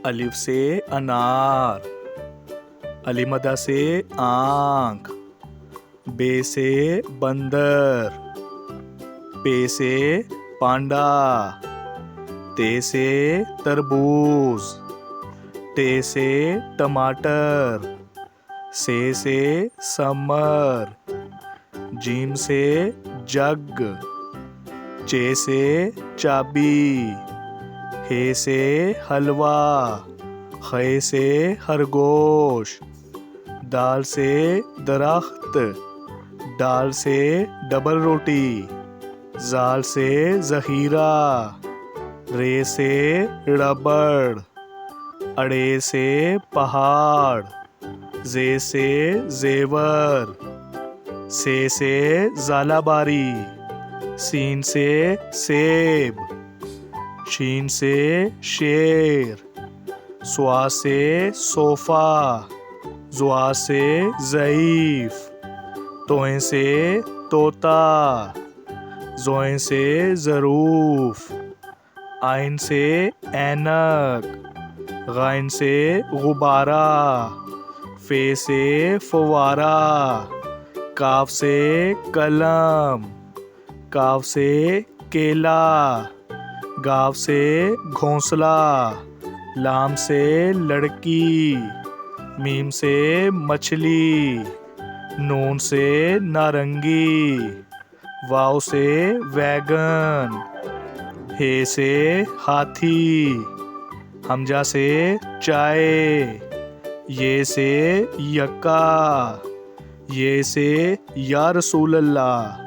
अलिफ से अनार, अलीमदा से आँख, बे से बंदर, पे से पांडा, ते से तरबूज, टे से टमाटर, से समर, जीम से जग, चे से चाबी, हे से हलवा, खे से खरगोश, दाल से दरख्त, डाल से डबल रोटी, जाल से जहीरा, रे से रबड़, अड़े से पहाड़, जे से जेवर, से ज़ालाबारी, सीन से सेब, शीन से शेर, स्वा से सोफा, जुआ से ज़ईफ, तोएं से तोता, जोएं से ज़रूफ, आइन से ऐनक, गाइन से गुब्बारा, फे से फवारा, काफ से कलम, काफ से केला, गाव से घोंसला, लाम से लड़की, मीम से मछली, नून से नारंगी, वाव से वैगन, हे से हाथी, हमजा से चाय, ये से यक्का, ये से या रसूल अल्लाह।